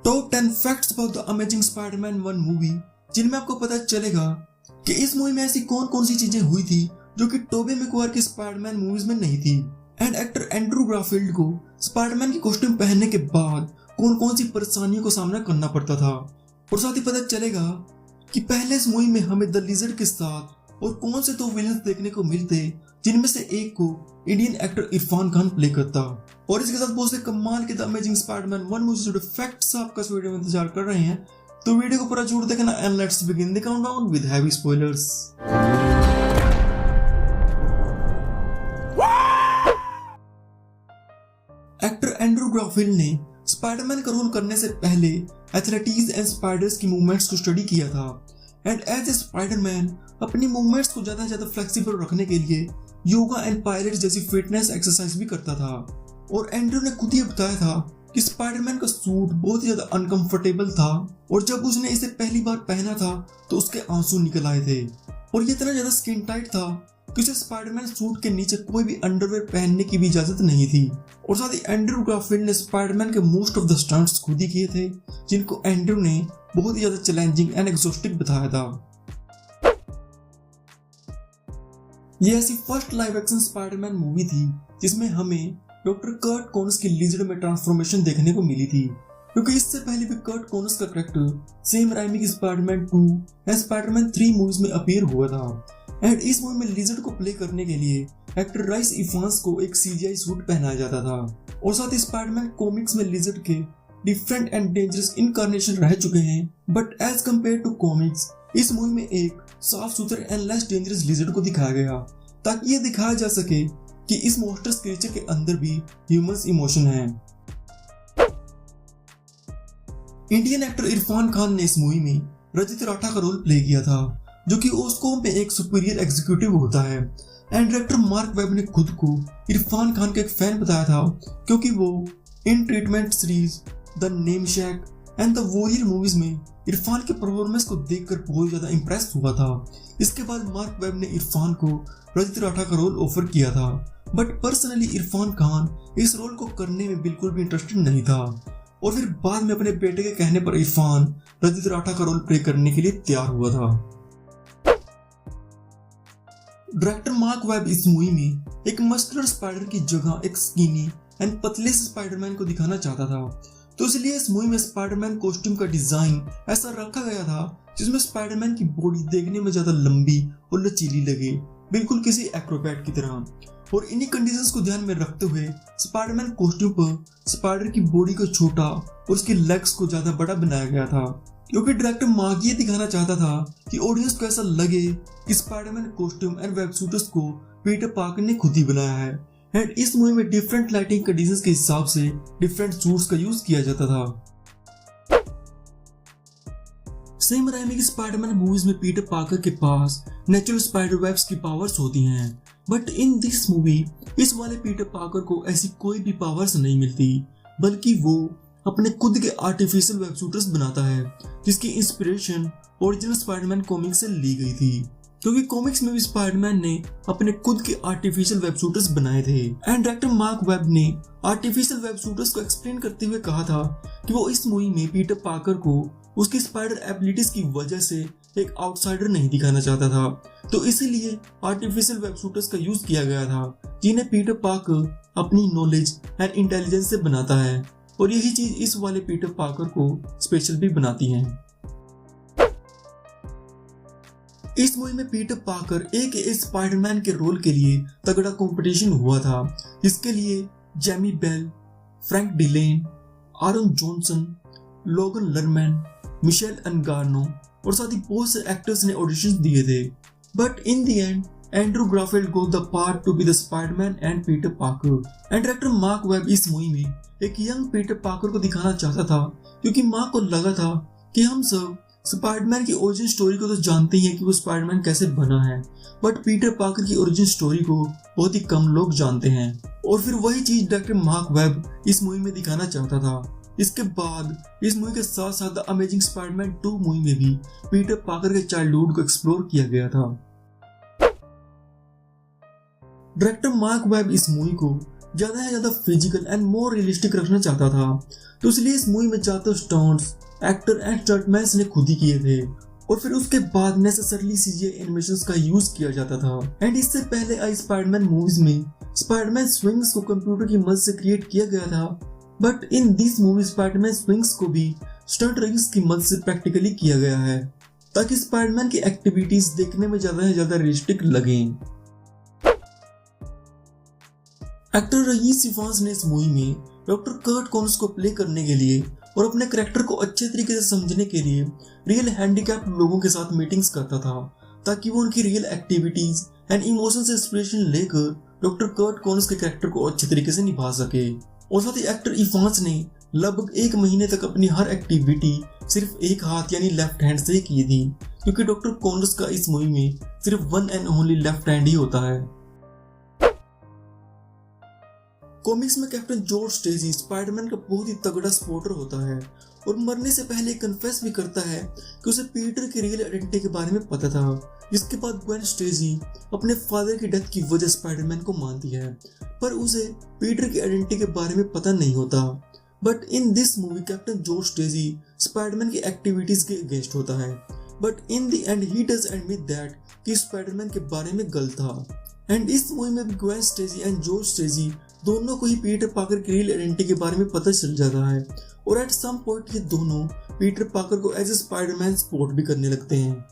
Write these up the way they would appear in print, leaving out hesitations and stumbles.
Top 10 facts about the amazing Spiderman 1 movie, जिनमें आपको पता चलेगा कि इस मूवी में ऐसी कौन कौन सी चीजें हुई थी जो कि टोबी मैगवायर की स्पाइडरमैन मूवीज में नहीं थी। एंड एक्टर एंड्रू गारफील्ड को स्पाइडरमैन की कॉस्ट्यूम पहनने के बाद कौन कौन सी परेशानियों का सामना करना पड़ता था। और साथ ही पता चलेगा कि पहले इस मूवी में हमें द लिजर्ड के साथ और कौन से 2 विलेंस देखने को मिलते, जिनमें से एक को Indian actor Irfan Khan play करता। और इसके साथ बहुत से कमाल के द अमेजिंग स्पाइडरमैन 1 मूवी से जुड़े फैक्ट्स आपका इस वीडियो में इंतजार कर रहे हैं, तो वीडियो को पूरा जरूर देखना। And let's begin the countdown with heavy spoilers. Actor Andrew Garfield ने स्पाइडरमैन का रोल करने से पहले एथलेटिक्स एंड स्पाइडर्स की मूवमेंट्स को स्टडी किया था। एंड एज ए स्पाइडरमैन अपनी मूवमेंट्स को ज्यादा से ज्यादा फ्लेक्सिबल रखने के लिए योगा एंड पायलट जैसी फिटनेस एक्सरसाइज भी करता था। और एंड्रू ने खुद ही बताया था कि स्पाइडरमैन का सूट बहुत ही ज्यादा अनकंफर्टेबल था और जब उसने इसे पहली बार पहना था तो उसके आंसू निकल आए थे। और ये इतना ज्यादा स्किन टाइट था कि उसे स्पाइडरमैन सूट के नीचे कोई भी अंडरवेयर पहनने की भी इजाजत नहीं थी। और साथ ही एंड्रू गारफील्ड ने स्पाइडरमैन के मोस्ट ऑफ द स्टंट्स खुद ही किए थे, जिनको एंड्रू ने बहुत ही ज्यादा चैलेंजिंग एंड एग्जॉस्टिक बताया था। ये ऐसी first live action Spiderman movie थी जिसमें हमें डॉक्टर कर्ट कॉनस की लिजर्ड में ट्रांसफॉर्मेशन देखने को मिली थी, क्योंकि इससे पहले भी कर्ट कॉनस का कैरेक्टर सैम राइमी की स्पाइडरमैन 2 या स्पाइडरमैन 3 मूवीज में अपीयर हुआ था। एंड इस मूवी में लिजर्ड को प्ले करने के लिए एक्टर राइस इफांस को एक सीजीआई सूट पहनाया जाता था। और साथ ही स्पाइडरमैन कॉमिक्स में लिजर्ड के डिफरेंट एंड डेंजरस इनकार्नेशन रह चुके हैं, but as compare to comics इस मूवी में एक साफ सुथरे एंड लेस डेंजरस लिजर्ड को दिखाया गया, ताकि ये दिखाया जा सके कि इस मॉन्स्टर्स क्रीचर के अंदर भी ह्यूमंस इमोशन है। इंडियन एक्टर इरफान खान ने इस मूवी में रजित राठा का रोल प्ले किया था, जो कि ओस्कॉम में एक सुपीरियर एग्जीक्यूटिव होता है। एंड डायरेक्टर मार्क वेब ने खुद को इरफान खान का एक फैन बताया था, क्योंकि वो In Treatment series, The Namesake and The Warrior movies में इरफान के परफॉर्मेंस को देखकर बहुत ज्यादा इंप्रेस हुआ था। इसके बाद मार्क वेब ने इरफान को रजित राठा का रोल ऑफर किया था, बट पर्सनली इरफान खान इस रोल को करने में बिल्कुल भी इंटरेस्टेड नहीं था। और फिर बाद में अपने बेटे के कहने पर इरफान रजित राठा का रोल प्ले करने के लिए तैयार हुआ था। डायरेक्टर मार्क वेब इस मूवी में एक मस्कुलर स्पाइडर की जगह एक स्किनी एंड पतले से स्पाइडरमैन को दिखाना चाहता था, तो इसलिए इस मूवी में स्पाइडरमैन कॉस्ट्यूम का डिजाइन ऐसा रखा गया था जिसमें स्पाइडरमैन की बॉडी देखने में ज्यादा लंबी और लचीली लगे, बिल्कुल किसी एक्रोबैट की तरह। और इन्हीं कंडीशंस को ध्यान में रखते हुए स्पाइडरमैन कॉस्ट्यूम पर स्पाइडर की बॉडी को छोटा और उसके लेग्स को ज्यादा बड़ा बनाया गया था, क्योंकि डायरेक्टर मार्क ये दिखाना चाहता था कि ऑडियंस को ऐसा लगे कि Spiderman costume and web suits को पीटर पार्कर ने खुद ही बनाया है। एंड इस मूवी में डिफरेंट लाइटिंग कंडीशंस के हिसाब से डिफरेंट सूट्स का यूज किया जाता था। सैम राइमी की स्पाइडरमैन मूवीज में पीटर पार्कर के पास नेचुरल स्पाइडर वेब्स की पावर्स होती हैं, बट इन दिस मूवी इस वाले पीटर पार्कर को ऐसी कोई भी पावर्स नहीं मिलती, बल्कि वो अपने खुद के आर्टिफिशियल वेब शूटर्स बनाता है, जिसकी इंस्पिरेशन ओरिजिनल स्पाइडरमैन कॉमिक्स से ली गई थी, क्योंकि कॉमिक्स में भी स्पाइडरमैन ने अपने खुद के आर्टिफिशियल वेब शूटर्स बनाए थे। एंड डायरेक्टर मार्क वेब ने आर्टिफिशियल वेब शूटर्स को एक्सप्लेन करते हुए कहा था कि वो इस मूवी में पीटर पार्कर को उसकी स्पाइडर एबिलिटीज की वजह से एक आउटसाइडर नहीं दिखाना चाहता था, तो इसीलिए आर्टिफिशियल वेब शूटर्स का यूज किया गया था, जिन्हें पीटर पार्कर अपनी नॉलेज एंड इंटेलिजेंस से बनाता है। और यही चीज इस वाले पीटर पार्कर को स्पेशल भी बनाती है। इस मूवी में पीटर पार्कर एक स्पाइडरमैन के रोल के लिए तगड़ा कंपटीशन हुआ था, जिसके लिए जेमी बेल, फ्रैंक डिलेन, आरन जॉनसन, लोगन लर्मैन, मिशेल अनगार्नो और साथ ही बहुत से एक्टर्स ने ऑडिशंस दिए थे, but in the and Andrew Garfield got the part to be the Spiderman and Peter Parker. And director mark web इस मूवी में एक यंग पीटर पार्कर को दिखाना चाहता था, क्योंकि मार्क को लगा था कि हम सब स्पाइडरमैन की ओरिजिन स्टोरी को तो जानते ही हैं कि वो स्पाइडरमैन कैसे बना है, बट पीटर पार्कर की ओरिजिन स्टोरी को बहुत ही कम लोग जानते हैं। और फिर वही चीज डायरेक्टर मार्क वेब इस मूवी में दिखाना चाहता था। इसके बाद इस मूवी के साथ साथ द अमेजिंग स्पाइडरमैन 2 मूवी में भी पीटर पार्कर के चाइल्डहुड को एक्सप्लोर किया गया था। डायरेक्टर मार्क वेब इस मूवी को ज्यादा से ज्यादा फिजिकल एंड मोर रियलिस्टिक रखना चाहता था। तो इसलिए इस मूवी में ज्यादा स्टंट्स एक्टर एंड स्टंटमैन्स ने खुद ही किए थे और फिर उसके बाद नेसेसरली सीजीआई एनिमेशंस का यूज किया जाता था। एंड इससे पहले आई स्पाइडरमैन मूवीज में स्पाइडरमैन स्विंग्स को कंप्यूटर की मदद से क्रिएट किया गया था, but in this movie Spiderman swings को भी स्टंट रिग्स की मदद से प्रैक्टिकली किया गया है ताकि स्पाइडरमैन की एक्टिविटीज देखने में ज्यादा से ज्यादा रियलिस्टिक लगे। एक्टर रईस इवांस ने इस मूवी में डॉक्टर कर्ट कॉनर्स को प्ले करने के लिए और अपने कैरेक्टर को अच्छे तरीके से समझने के लिए रियल हैंडीकैप लोगों के साथ मीटिंग्स करता था ताकि वो उनकी रियल एक्टिविटीज एंड इमोशन से इंस्पिरेशन लेकर डॉक्टर कर्ट कॉनर्स के कैरेक्टर को अच्छे तरीके से निभा सके। और साथ ही एक्टर इवांस ने लगभग 1 महीने तक अपनी हर एक्टिविटी सिर्फ एक हाथ यानी लेफ्ट हैंड से ही की थी, क्योंकि डॉक्टर कॉनर्स का इस मूवी में सिर्फ one and only left hand ही होता है। कॉमिक्स में कैप्टन जॉर्ज स्टेसी स्पाइडरमैन का बहुत ही तगड़ा सपोर्टर होता है और मरने से पहले कन्फेस भी करता है कि उसे पीटर की रियल आइडेंटिटी के बारे में पता था, जिसके बाद ग्वेन स्टेसी अपने फादर की डेथ की वजह स्पाइडरमैन को मानती है, पर उसे पीटर की आइडेंटिटी के बारे में पता नहीं होता। But in this movie captain George Stacy Spider-Man की एक्टिविटीज के अगेंस्ट होता है, बट इन द एंड ही डज एडमिट दैट कि स्पाइडरमैन के बारे में गलत था। एंड इस मूवी में भी Gwen Stacy and George Stacy दोनों को ही पीटर पाकर की रियल आइडेंटिटी के बारे में पता चल जाता है और एट सम पॉइंट ये दोनों पीटर पाकर को एज ए स्पाइडरमैन सपोर्ट भी करने लगते हैं।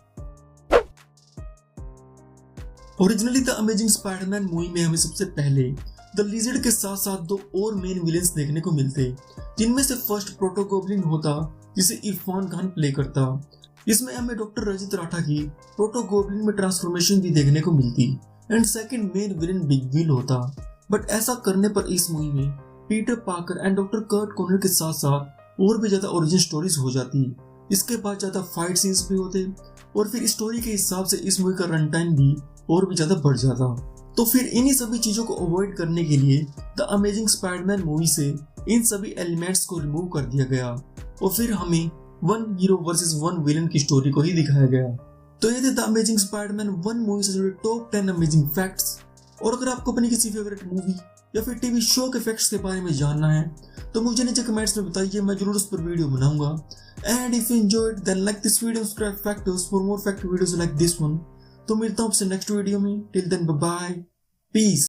Originally the amazing Spiderman movie में हमें सबसे पहले द लिजर्ड के साथ साथ 2 और मेन विलेंस देखने को मिलते, जिनमें से फर्स्ट प्रोटो गॉब्लिन होता जिसे इरफान खान प्ले करता। इसमें हमें डॉक्टर रजित राठा की प्रोटो गॉब्लिन में ट्रांसफॉर्मेशन भी देखने को मिलती and second main villain big will होता। बट ऐसा करने पर इस मूवी में पीटर पाकर एंड डॉक्टर कर्ट कॉनर के साथ साथ और भी ज्यादा ओरिजिन स्टोरीज हो जाती, इसके बाद ज्यादा फाइट सीन्स भी होते और फिर स्टोरी के हिसाब से इस मूवी का रन टाइम भी और भी ज्यादा बढ़ जाता। तो फिर इन्हीं सभी चीजों को अवॉइड करने के लिए द अमेजिंग स्पाइडरमैन मूवी से इन सभी एलिमेंट्स को रिमूव कर दिया गया और फिर हमें 1 हीरो वर्सेस 1 विलन की स्टोरी को ही दिखाया गया। तो ये थे द अमेजिंग स्पाइडरमैन 1 मूवी से जुड़े टॉप 10 अमेजिंग फैक्ट्स। और अगर आपको अपनी किसी फेवरेट मूवी या फिर टीवी शो के फैक्ट्स के बारे में जानना है तो मुझे नीचे कमेंट्स में बताइए, मैं जरूर उस पर वीडियो बनाऊंगा। And if you enjoyed then like this video, subscribe factors for more fact videos like this one. तो मिलता हूं आपसे नेक्स्ट वीडियो में। Till then bye bye, piece.